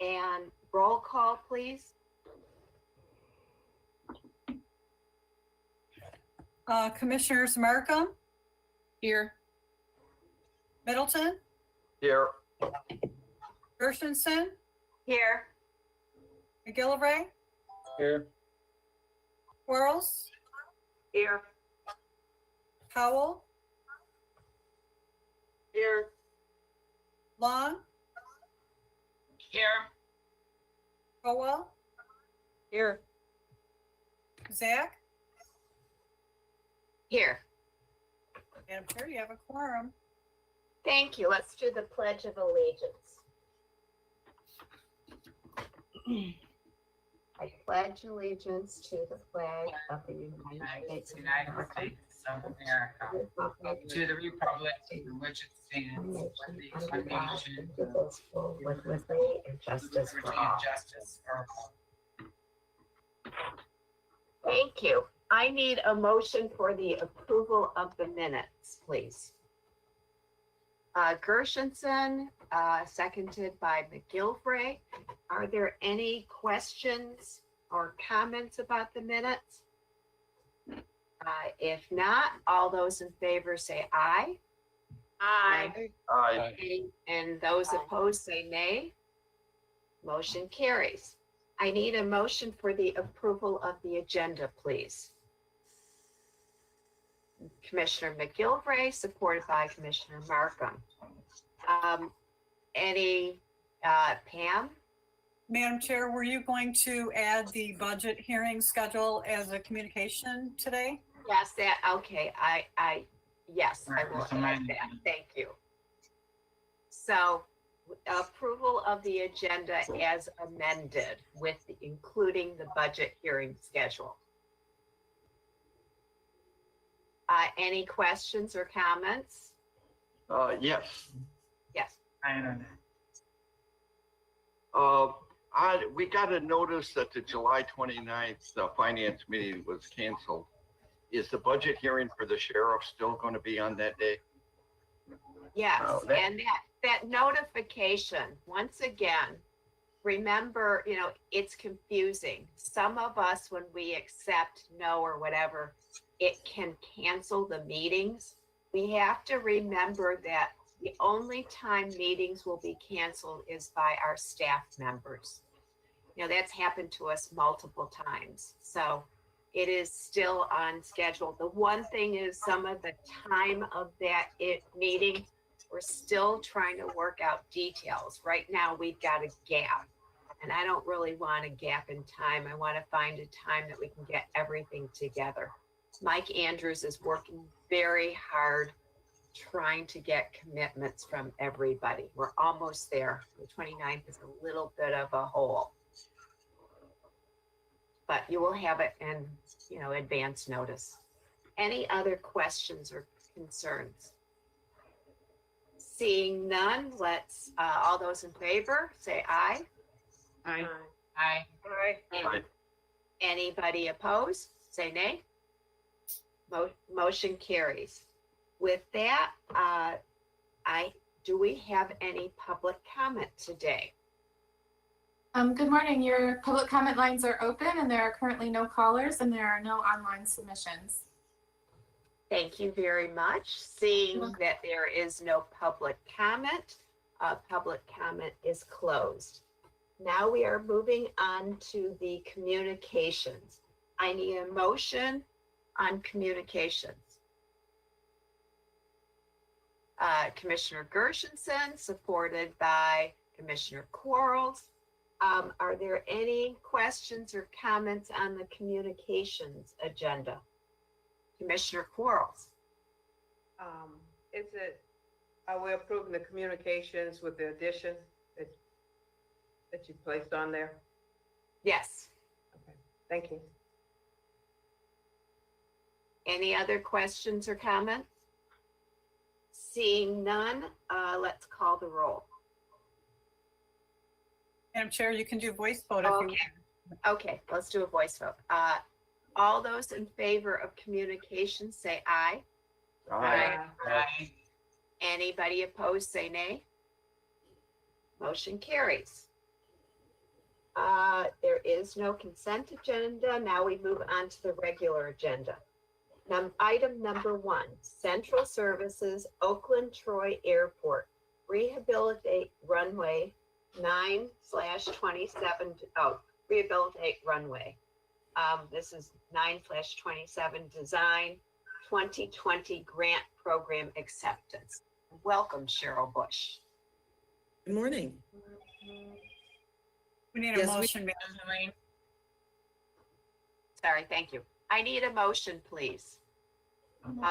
And roll call, please. Commissioners Markham, Here. Middleton, Here. Gershenson, Here. McGillivray, Here. Quarles, Here. Howell, Here. Long, Here. Howell, Here. Zach, Here. Madam Chair, you have a quorum. Thank you. Let's do the Pledge of Allegiance. I pledge allegiance to the flag of the United States of America, to the republic in which it stands, one nation, with liberty and justice for all. Thank you. I need a motion for the approval of the minutes, please. Gershenson, seconded by McGillivray. Are there any questions or comments about the minutes? If not, all those in favor say aye. Aye. Aye. And those opposed say nay. Motion carries. I need a motion for the approval of the agenda, please. Commissioner McGillivray, supported by Commissioner Markham. Pam? Madam Chair, were you going to add the budget hearing schedule as a communication today? Yes, okay, yes, I will add that. Thank you. So, approval of the agenda as amended with including the budget hearing schedule. Any questions or comments? Yes. Yes. We got a notice that the July 29th finance meeting was canceled. Is the budget hearing for the sheriff still going to be on that day? Yes, and that notification, once again, remember, it's confusing. Some of us, when we accept no or whatever, it can cancel the meetings. We have to remember that the only time meetings will be canceled is by our staff members. That's happened to us multiple times. So it is still on schedule. The one thing is some of the time of that meeting, we're still trying to work out details. Right now, we've got a gap. And I don't really want a gap in time. I want to find a time that we can get everything together. Mike Andrews is working very hard trying to get commitments from everybody. We're almost there. The 29th is a little bit of a hole. But you will have it in, advance notice. Any other questions or concerns? Seeing none, let's, all those in favor, say aye. Aye. Aye. Aye. Anybody opposed, say nay. Motion carries. With that, do we have any public comment today? Good morning. Your public comment lines are open and there are currently no callers and there are no online submissions. Thank you very much. Seeing that there is no public comment is closed. Now we are moving on to the communications. I need a motion on communications. Commissioner Gershenson, supported by Commissioner Quarles. Are there any questions or comments on the communications agenda? Commissioner Quarles. Are we approving the communications with the addition that you placed on there? Yes. Okay, thank you. Any other questions or comments? Seeing none, let's call the roll. Madam Chair, you can do voice vote if you want. Okay, let's do a voice vote. All those in favor of communications say aye. Aye. Aye. Anybody opposed say nay. Motion carries. There is no consent agenda. Now we move on to the regular agenda. Item number 1, Central Services, Oakland Troy Airport, rehabilitate runway 9/27. Rehabilitate runway. This is 9/27 design 2020 grant program acceptance. Welcome, Cheryl Bush. Good morning. We need a Yes, we- motion. Elaine? Sorry, thank you. I need a motion, please.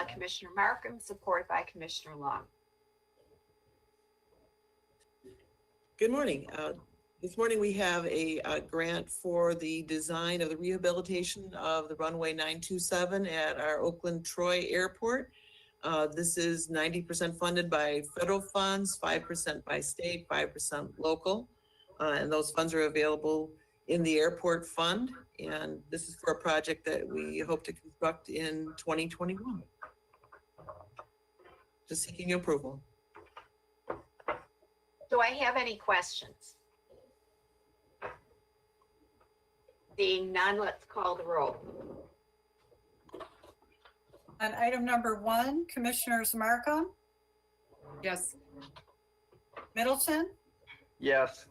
Commissioner Markham, supported by Commissioner Long. Good morning. This morning we have a grant for the design of the rehabilitation of the runway 927 at our Oakland Troy Airport. This is 90% funded by federal funds, 5% by state, 5% local. And those funds are available in the airport fund. And this is for a project that we hope to construct in 2021. Just seeking approval. Do I have any questions? Seeing none, let's call the roll. On item number 1, Commissioners Markham, Yes. Middleton, Yes.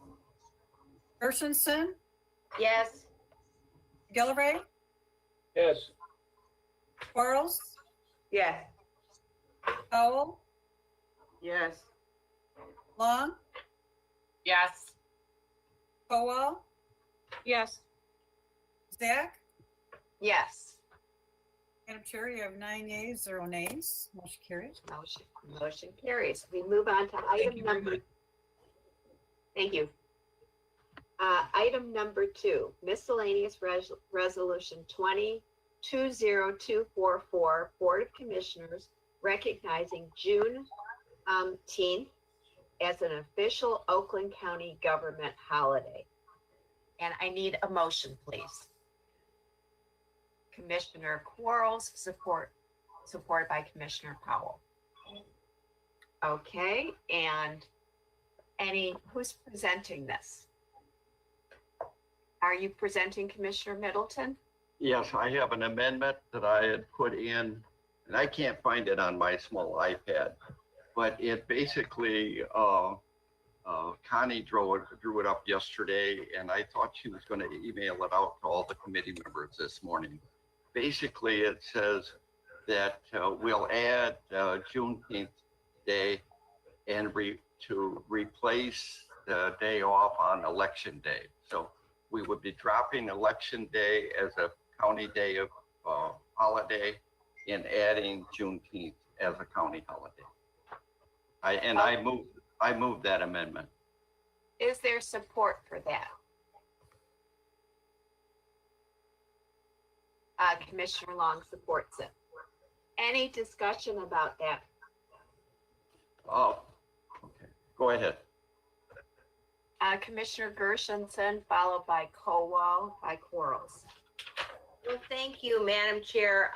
Gershenson, Yes. Gillivray, Yes. Quarles, Yes. Powell, Yes. Long, Yes. Kowal, Yes. Zach. Yes. Madam Chair, you have 9 yeas, 0 nays. Motion carries. Motion carries. We move on to item you very number. much. Thank you. Item number 2, miscellaneous resolution 20-20244, Board of Commissioners recognizing Juneteenth as an official Oakland County government holiday. And I need a motion, please. Commissioner Quarles, supported by Commissioner Powell. Okay, and who's presenting this? Are you presenting Commissioner Middleton? Yes, I have an amendment that I had put in, and I can't find it on my small iPad, but it basically, Connie drew it up yesterday, and I thought she was going to email it out to all the committee members this morning. Basically, it says that we'll add Juneteenth Day and to replace the day off on Election Day. So we would be dropping Election Day as a county day of holiday and adding Juneteenth as a county holiday. I moved that amendment. Is there support for that? Commissioner Long supports it. Any discussion about that? Oh, okay. Go ahead. Commissioner Gershenson, followed by Kowal, by Quarles. Well, thank you, Madam Chair.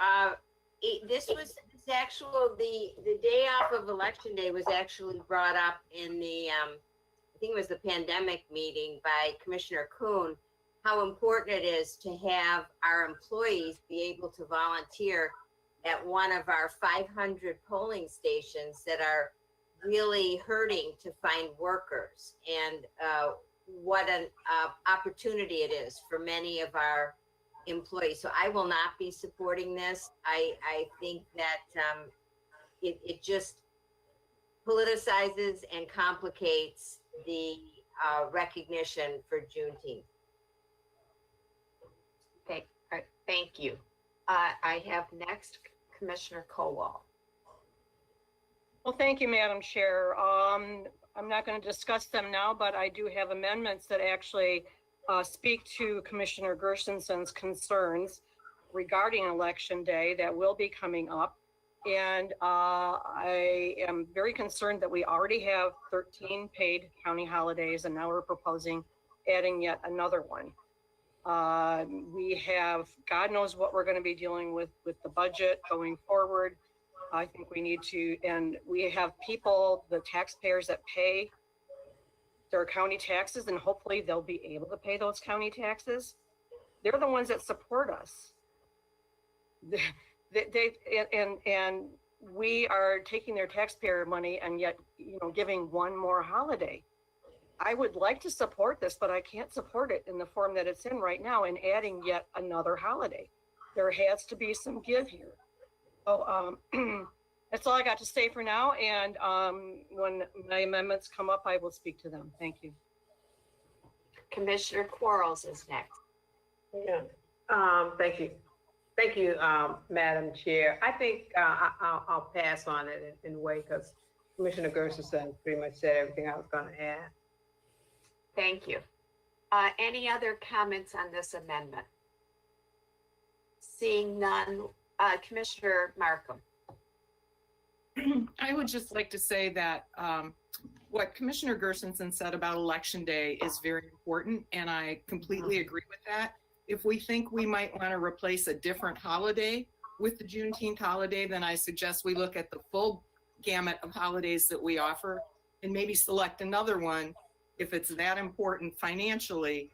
This was the day off of Election Day was actually brought up in the, I think it was the pandemic meeting by Commissioner Kuhn, how important it is to have our employees be able to volunteer at one of our 500 polling stations that are really hurting to find workers, and what an opportunity it is for many of our employees. So I will not be supporting this. I think that it just politicizes and complicates the recognition for Juneteenth. Okay, all right, thank you. I have next Commissioner Kowal. Well, thank you, Madam Chair. I'm not going to discuss them now, but I do have amendments that actually speak to Commissioner Gershenson's concerns regarding Election Day that will be coming up. And I am very concerned that we already have 13 paid county holidays, and now we're proposing adding yet another one. We have, God knows what we're going to be dealing with the budget going forward. I think we need to, and we have people, the taxpayers that pay their county taxes, and hopefully they'll be able to pay those county taxes. They're the ones that support us. And we are taking their taxpayer money and yet, giving one more holiday. I would like to support this, but I can't support it in the form that it's in right now and adding yet another holiday. There has to be some give here. So that's all I got to say for now. And when my amendments come up, I will speak to them. Thank you. Commissioner Quarles is next. Yeah, thank you. Thank you, Madam Chair. I think I'll pass on it in a way because Commissioner Gershenson pretty much said everything I was going to add. Thank you. Any other comments on this amendment? Seeing none, Commissioner Markham. I would just like to say that what Commissioner Gershenson said about Election Day is very important, and I completely agree with that. If we think we might want to replace a different holiday with the Juneteenth holiday, then I suggest we look at the full gamut of holidays that we offer and maybe select another one if it's that important financially,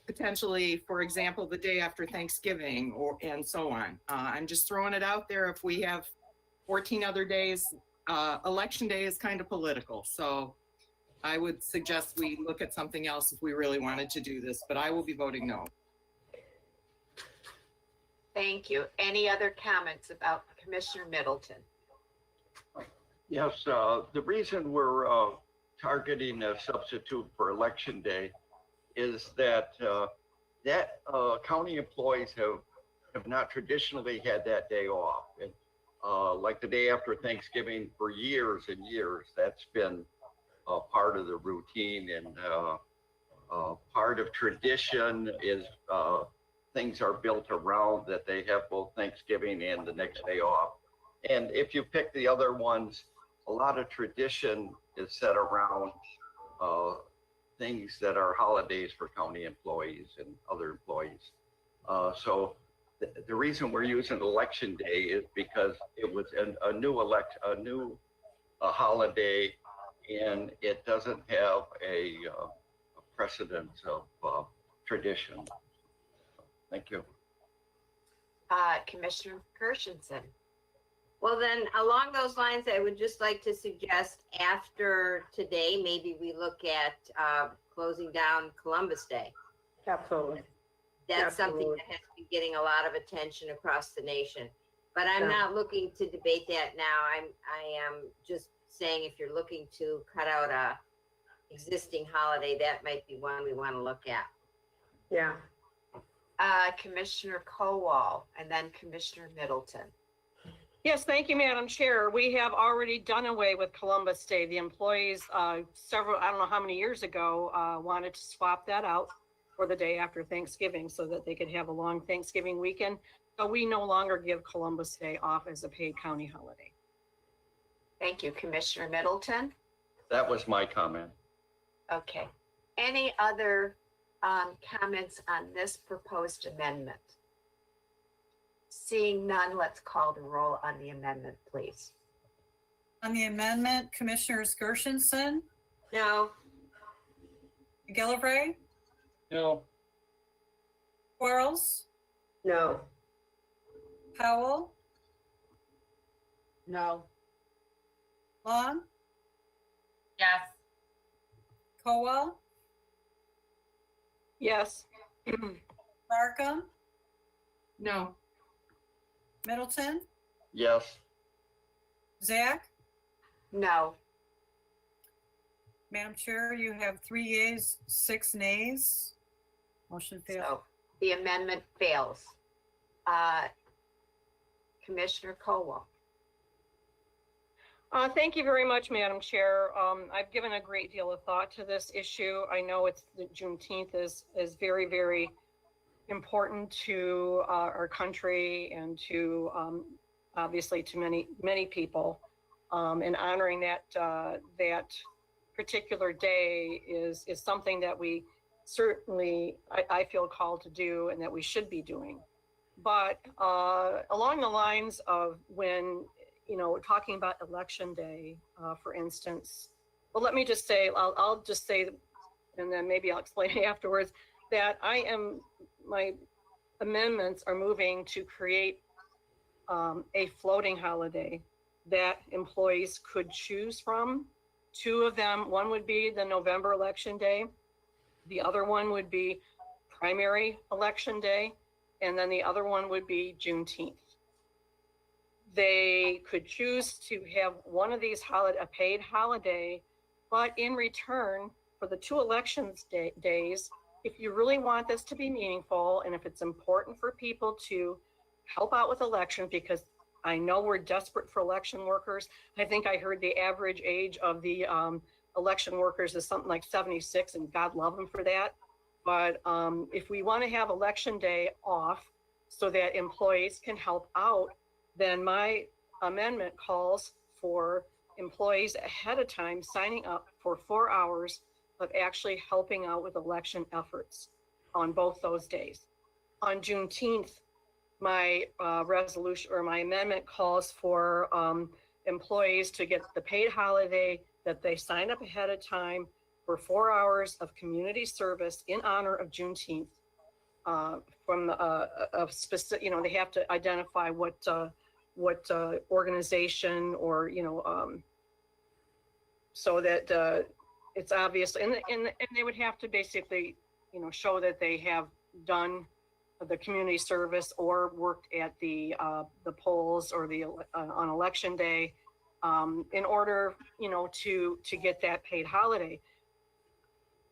potentially, for example, the day after Thanksgiving and so on. I'm just throwing it out there. If we have 14 other days, Election Day is kind of political. So I would suggest we look at something else if we really wanted to do this, but I will be voting no. Thank you. Any other comments about Commissioner Middleton? Yes, the reason we're targeting a substitute for Election Day is that county employees have not traditionally had that day off. And like the day after Thanksgiving for years and years, that's been part of the routine, and part of tradition is things are built around that they have both Thanksgiving and the next day off. And if you pick the other ones, a lot of tradition is set around things that are holidays for county employees and other employees. So the reason we're using Election Day is because it was a new holiday, and it doesn't have a precedence of tradition. Thank you. Commissioner Gershenson. Well, then, along those lines, I would just like to suggest after today, maybe we look at closing down Columbus Day. Absolutely. That's something Absolutely. that has been getting a lot of attention across the nation. But I'm Yeah. not looking to debate that now. I am just saying if you're looking to cut out a existing holiday, that might be one we want to look at. Yeah. Commissioner Kowal, and then Commissioner Middleton. Yes, thank you, Madam Chair. We have already done away with Columbus Day. The employees, I don't know how many years ago, wanted to swap that out for the day after Thanksgiving so that they could have a long Thanksgiving weekend. So we no longer give Columbus Day off as a paid county holiday. Thank you, Commissioner Middleton. That was my comment. Okay. Any other comments on this proposed amendment? Seeing none, let's call the roll on the amendment, please. On the amendment, Commissioners Gershenson, No, McGillivray, No. Quarles, No. Powell, No. Long, Yes. Kowal, Yes. Markham, No. Middleton, Yes. Zach. No. Madam Chair, you have 3 yeas, 6 nays. Motion failed. So the amendment fails. Commissioner Kowal. Thank you very much, Madam Chair. I've given a great deal of thought to this issue. I know the Juneteenth is very, very important to our country and to obviously to many people. And honoring that particular day is something that we certainly I feel called to do and that we should be doing. But along the lines of when talking about Election Day, for instance, Well, let me just say, I'll just say, and then maybe I'll explain afterwards, that my amendments are moving to create a floating holiday that employees could choose from. Two of them, one would be the November election day. The other one would be primary election day. And then the other one would be Juneteenth. They could choose to have one of these a paid holiday, but in return for the two elections days, if you really want this to be meaningful, and if it's important for people to help out with elections, because I know we're desperate for election workers. I think I heard the average age of the election workers is something like 76, and God love them for that. But if we want to have election day off so that employees can help out, then my amendment calls for employees ahead of time signing up for 4 hours of actually helping out with election efforts on both those days. On Juneteenth, my resolution or my amendment calls for employees to get the paid holiday that they sign up ahead of time for 4 hours of community service in honor of Juneteenth. From a specific, they have to identify what organization or so that it's obvious, and they would have to basically show that they have done the community service or worked at the polls or on election day in order to get that paid holiday.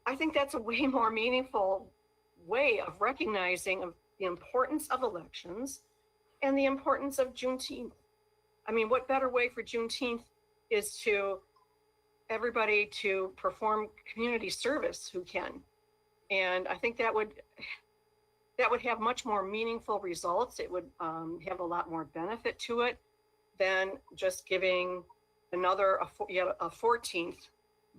I think that's a way more meaningful way of recognizing the importance of elections and the importance of Juneteenth. I mean, what better way for Juneteenth is to everybody to perform community service who can. And I think that would have much more meaningful results. It would have a lot more benefit to it than just giving a 14th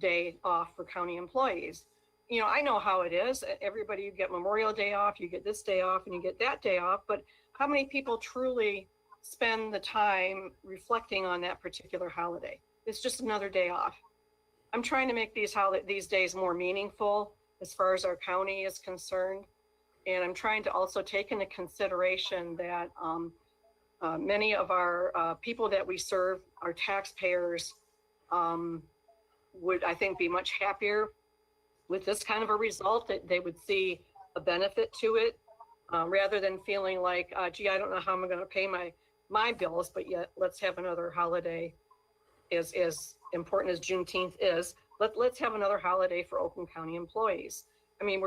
day off for county employees. I know how it is. Everybody, you get Memorial Day off, you get this day off, and you get that day off. But how many people truly spend the time reflecting on that particular holiday? It's just another day off. I'm trying to make these days more meaningful as far as our county is concerned. And I'm trying to also take into consideration that many of our people that we serve, our taxpayers, would, I think, be much happier with this kind of a result, that they would see a benefit to it, rather than feeling like, gee, I don't know how I'm going to pay my bills, but yet let's have another holiday as important as Juneteenth is. Let's have another holiday for Oakland County employees. I mean,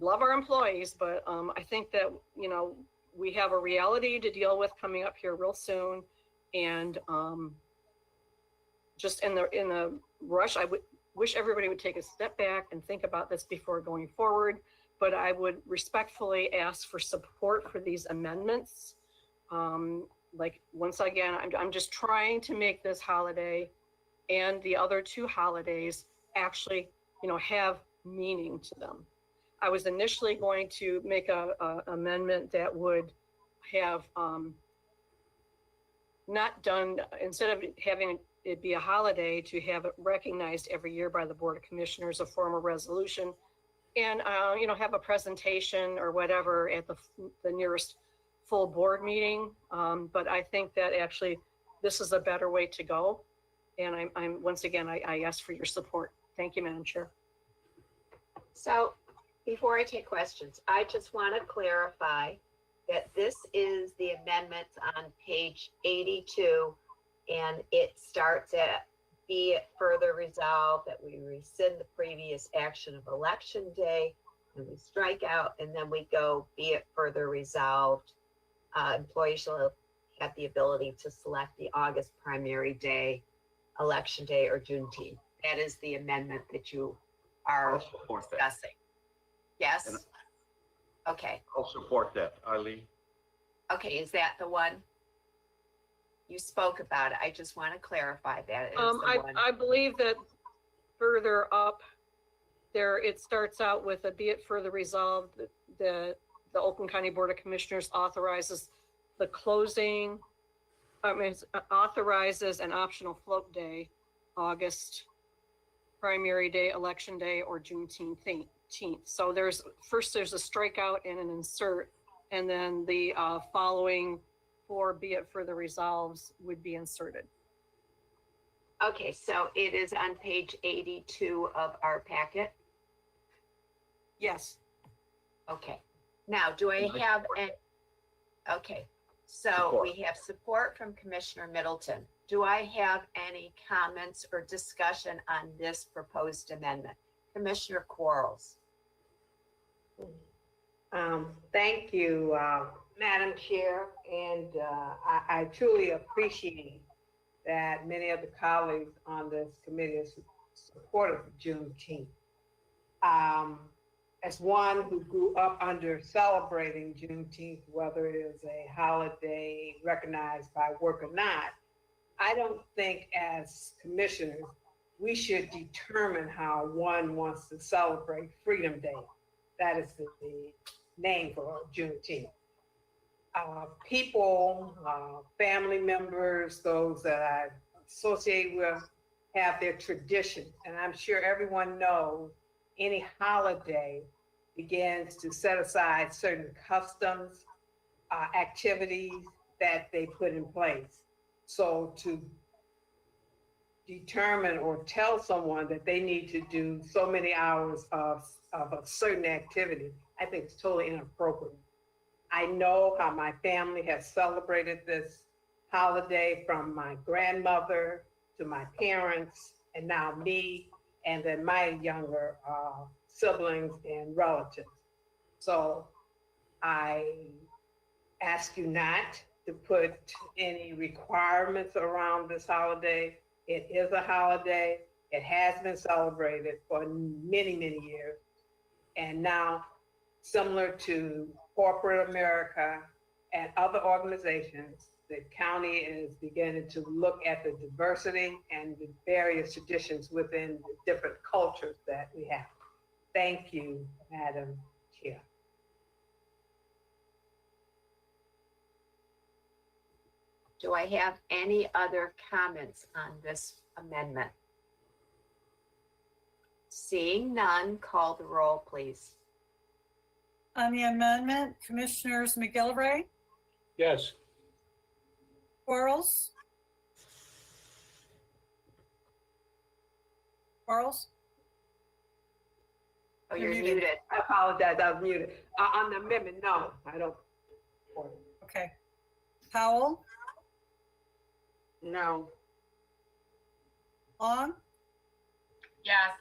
love our employees, but I think that, we have a reality to deal with coming up here real soon. And just in the rush, I would wish everybody would take a step back and think about this before going forward. But I would respectfully ask for support for these amendments. Like, once again, I'm just trying to make this holiday and the other two holidays actually, have meaning to them. I was initially going to make a amendment that would have not done, instead of having it be a holiday, to have it recognized every year by the Board of Commissioners, a formal resolution, and have a presentation or whatever at the nearest full board meeting. But I think that actually this is a better way to go. And I'm once again, I ask for your support. Thank you, Madam Chair. So before I take questions, I just want to clarify that this is the amendments on page 82, and it starts at, be it further resolved that we rescind the previous action of election day, and we strike out, and then we go, be it further resolved, employees shall have the ability to select the August primary day, election day, or Juneteenth. That is the amendment that you are I'll support that. discussing. Yes? And- Okay. I'll support that, Eileen. Okay, is that the one? You spoke about it. I just want to clarify that. It is the one. I believe that further up there, it starts out with a be it further resolved that the Oakland County Board of Commissioners authorizes the closing, authorizes an optional float day August primary day, election day, or Juneteenth. So there's a strikeout and an insert, and then the following four, be it further resolves, would be inserted. Okay, so it is on page 82 of our packet. Yes. Okay, now do I have any? Okay, so we have support from Commissioner Middleton. Do I have any comments or discussion on this proposed amendment? Commissioner Quarles. Thank you, Madam Chair, and I truly appreciate that many of the colleagues on this committee are supportive of Juneteenth. As one who grew up under celebrating Juneteenth, whether it is a holiday recognized by work or not, I don't think as commissioners, we should determine how one wants to celebrate Freedom Day. That is the name for Juneteenth. People, family members, those that I associate with have their traditions. And I'm sure everyone knows any holiday begins to set aside certain customs, activities that they put in place. So to determine or tell someone that they need to do so many hours of a certain activity, I think it's totally inappropriate. I know how my family has celebrated this holiday, from my grandmother to my parents, and now me, and then my younger siblings and relatives. So I ask you not to put any requirements around this holiday. It is a holiday. It has been celebrated for many, many years. And now, similar to corporate America and other organizations, the county is beginning to look at the diversity and the various traditions within the different cultures that we have. Thank you, Madam Chair. Do I have any other comments on this amendment? Seeing none, call the roll, please. On the amendment, Commissioners McGillivray, Yes. Quarles? Quarles? Oh, You're you're muted. muted. I apologize, I was muted. On the amendment, no, I don't. Okay. Powell, No. Long, Yes.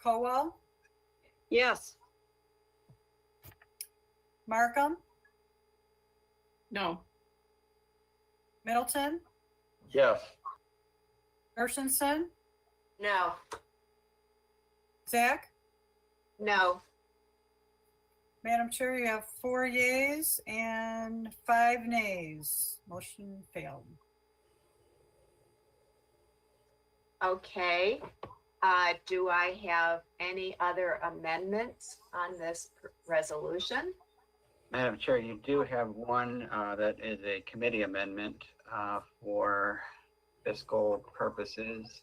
Cowell, Yes. Markham, No. Middleton, Yes. Gershenson, No, Zach? no. Madam Chair, you have 4 yeas and 5 nays. Motion failed. Okay. Do I have any other amendments on this resolution? Madam Chair, you do have one that is a committee amendment for fiscal purposes.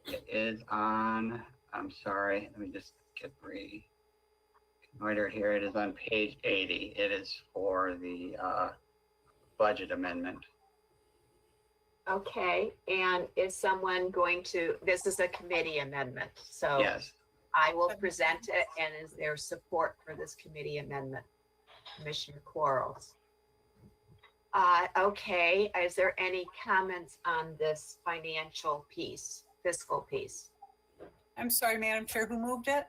It is on, I'm sorry, let me just get right here. It is on page 80. It is for the budget amendment. Okay, and is someone going to, this is a committee amendment, so Yes. I will present it, and is there support for this committee amendment? Commissioner Quarles. Okay, is there any comments on this financial piece, fiscal piece? I'm sorry, Madam Chair, who moved it?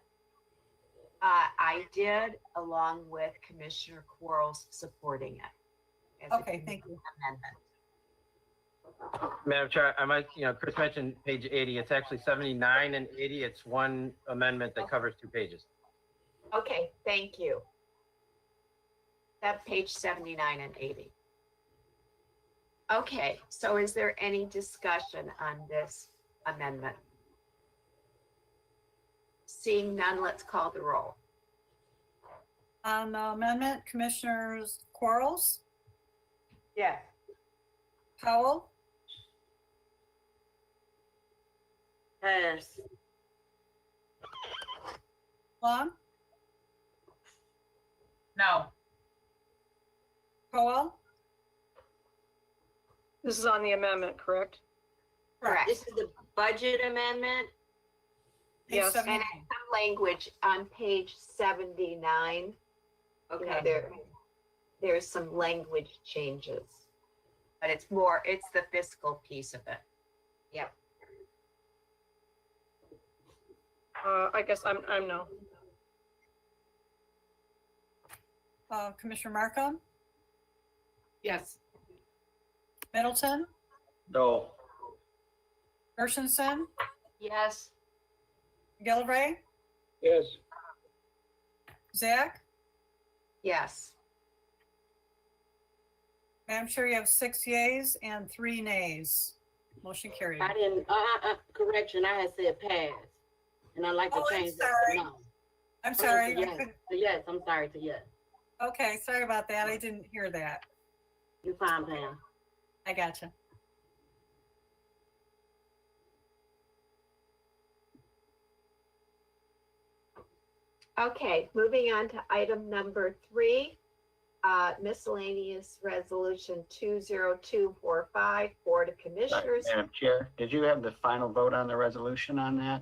I did, along with Commissioner Quarles supporting it. as a Okay, thank you. amendment. Madam Chair, I might, Chris mentioned page 80. It's actually 79 and 80. It's one amendment that covers 2 pages. Okay, thank you. That page 79 and 80. Okay, so is there any discussion on this amendment? Seeing none, let's call the roll. On the amendment, Commissioners Quarles, Yes. Powell, Pass. Long, No. Cowell, This is on the amendment, correct? Correct. This is the budget amendment. page Yes. 79. And some language on page 79. You know, Okay. there's some language changes. But it's the fiscal piece of it. Yep. I guess I'm no. Commissioner Markham, Yes. Middleton, No. Gershenson, Yes. McGillivray, Yes. Zach. Yes. Madam Chair, you have 6 yeas and 3 nays. Motion carried. I didn't, correction, I had said pass. And I'd like to Oh, I'm change that sorry. to no. I'm sorry. To I yes. couldn't- To yes, I'm sorry, to yes. Okay, sorry about that. I didn't hear that. You're fine, Pam. I gotcha. Okay, moving on to item number 3, miscellaneous resolution 20245, Board of Commissioners. Madam Chair, did you have the final vote on the resolution on that?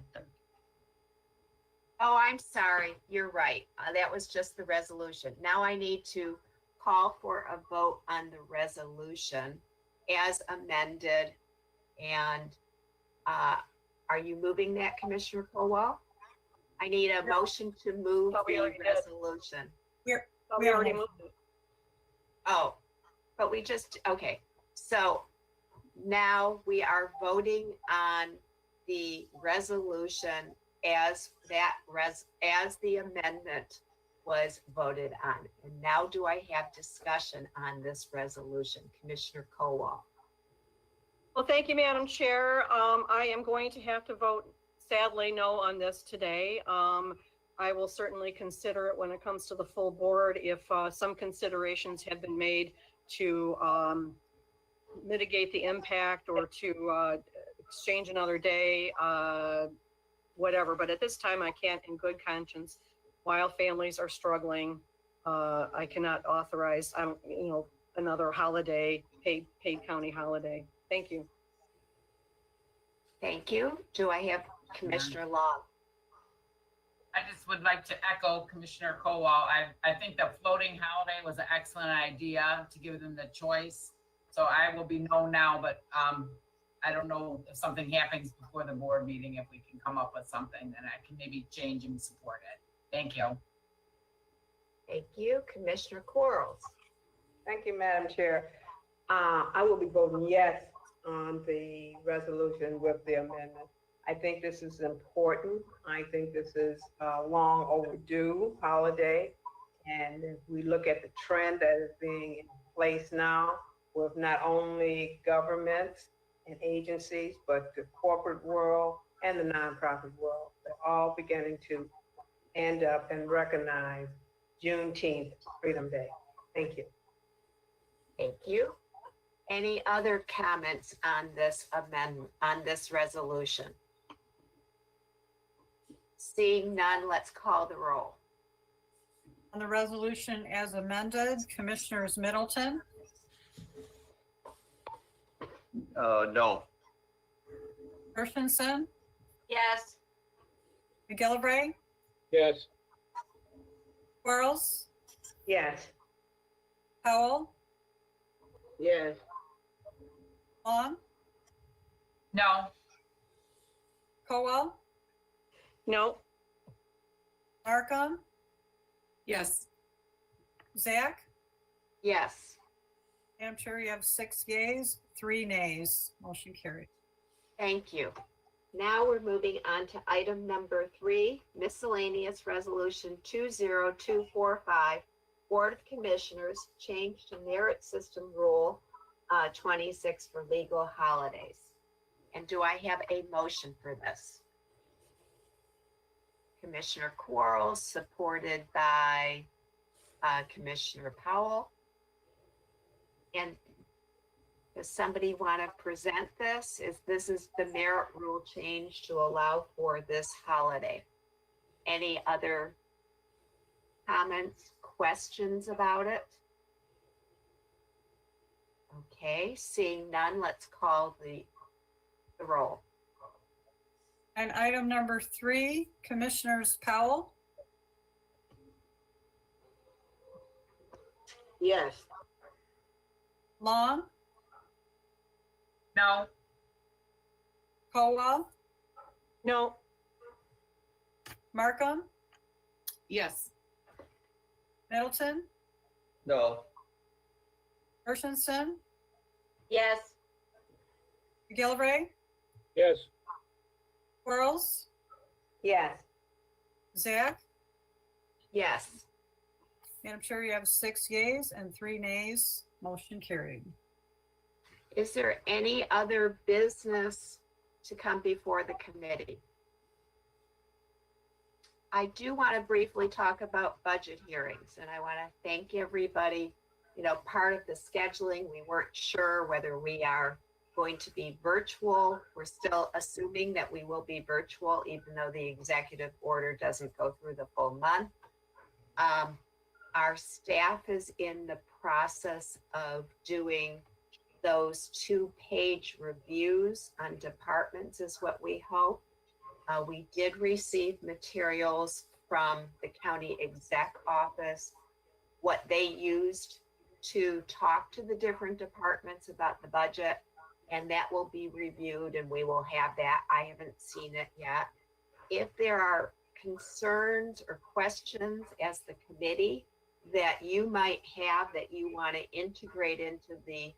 Oh, I'm sorry. You're right. That was just the resolution. Now I need to call for a vote on the resolution as amended. And are you moving that, Commissioner Colwell? I need a motion to move Thought we the already did. resolution. Oh, We we have already one. moved it. Oh, but okay. So now we are voting on the resolution as the amendment was voted on. And now do I have discussion on this resolution? Commissioner Colwell? Well, thank you, Madam Chair. I am going to have to vote sadly no on this today. I will certainly consider it when it comes to the full board if some considerations have been made to mitigate the impact or to exchange another day, whatever. But at this time, I can't in good conscience, while families are struggling, I cannot authorize, another holiday, paid county holiday. Thank you. Thank you. Do I have Commissioner Long? I just would like to echo Commissioner Kowal. I think the floating holiday was an excellent idea to give them the choice. So I will be no now, but I don't know if something happens before the board meeting, if we can come up with something, then I can maybe change and support it. Thank you. Thank you. Commissioner Quarles? Thank you, Madam Chair. I will be voting yes on the resolution with the amendment. I think this is important. I think this is a long overdue holiday. And if we look at the trend that is being in place now with not only governments and agencies, but the corporate world and the nonprofit world, they're all beginning to end up and recognize Juneteenth, Freedom Day. Thank you. Thank you. Any other comments on this amendment, on this resolution? Seeing none, let's call the roll. On the resolution as amended, Commissioners Middleton, No. Gershenson, Yes. McGillivray, Yes. Quarles, Yes. Powell, Yes. Long, No. Cowell, No, Markham, Yes. Zach. Yes. Madam Chair, you have 6 yeas, 3 nays. Motion carried. Thank you. Now we're moving on to item number 3, miscellaneous resolution 20245, Board of Commissioners, change to merit system rule 26 for legal holidays. And do I have a motion for this? Commissioner Quarles, supported by Commissioner Powell. And Does somebody want to present this? This is the merit rule change to allow for this holiday. Any other comments, questions about it? Okay, seeing none, let's call the roll. And item number 3, Commissioners Powell, Yes. Long, No, Cowell, No, Markham, Yes. Middleton, No. Gershenson, Yes. McGillivray, Yes. Quarles, Yes. Zach. Yes. Madam Chair, you have 6 yeas and 3 nays. Motion carried. Is there any other business to come before the committee? I do want to briefly talk about budget hearings, and I want to thank everybody. You know, part of the scheduling, we weren't sure whether we are going to be virtual. We're still assuming that we will be virtual, even though the executive order doesn't go through the full month. Our staff is in the process of doing those 2-page reviews on departments is what we hope. We did receive materials from the county exec office, what they used to talk to the different departments about the budget, and that will be reviewed and we will have that. I haven't seen it yet. If there are concerns or questions as the committee that you might have that you want to integrate into the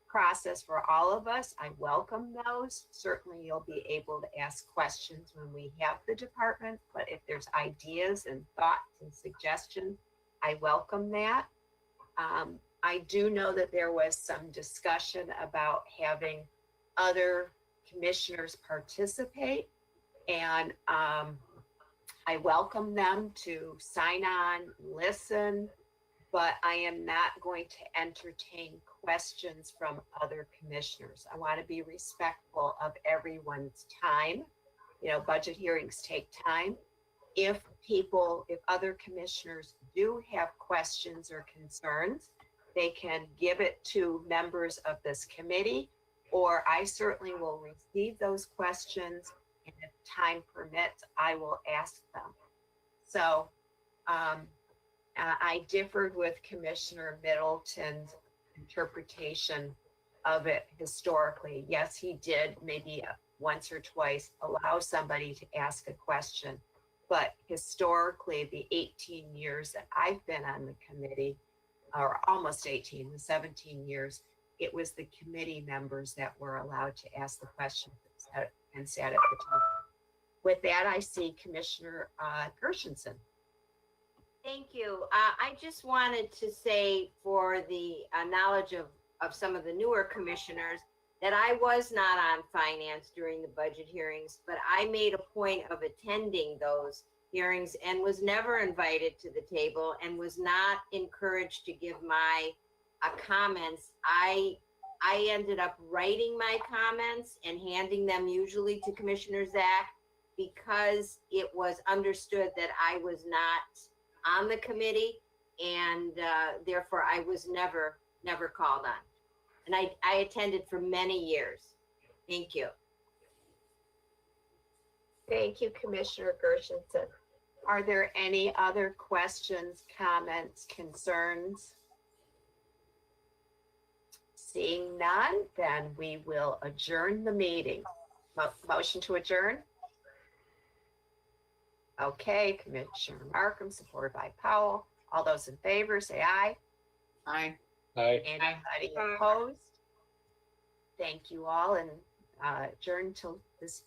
process for all of us, I welcome those. Certainly you'll be able to ask questions when we have the department, but if there's ideas and thoughts and suggestions, I welcome that. I do know that there was some discussion about having other commissioners participate, and I welcome them to sign on, listen, but I am not going to entertain questions from other commissioners. I want to be respectful of everyone's time. You know, budget hearings take time. If other commissioners do have questions or concerns, they can give it to members of this committee, or I certainly will receive those questions, and if time permits, I will ask them. So I differed with Commissioner Middleton's interpretation of it historically. Yes, he did maybe once or twice allow somebody to ask a question, but historically, the 18 years that I've been on the committee, or almost 18, the 17 years, it was the committee members that were allowed to ask the questions and sat at the table. With that, I see Commissioner Gershenson. Thank you. I just wanted to say for the knowledge of some of the newer commissioners that I was not on finance during the budget hearings, but I made a point of attending those hearings and was never invited to the table and was not encouraged to give my comments. I ended up writing my comments and handing them usually to Commissioner Zach because it was understood that I was not on the committee, and therefore I was never called on. And I attended for many years. Thank you. Thank you, Commissioner Gershenson. Are there any other questions, comments, concerns? Seeing none, then we will adjourn the meeting. Motion to adjourn? Okay, Commissioner Markham, supported by Powell. All those in favor, say aye. Aye. Anybody opposed? Thank you all, and adjourn till this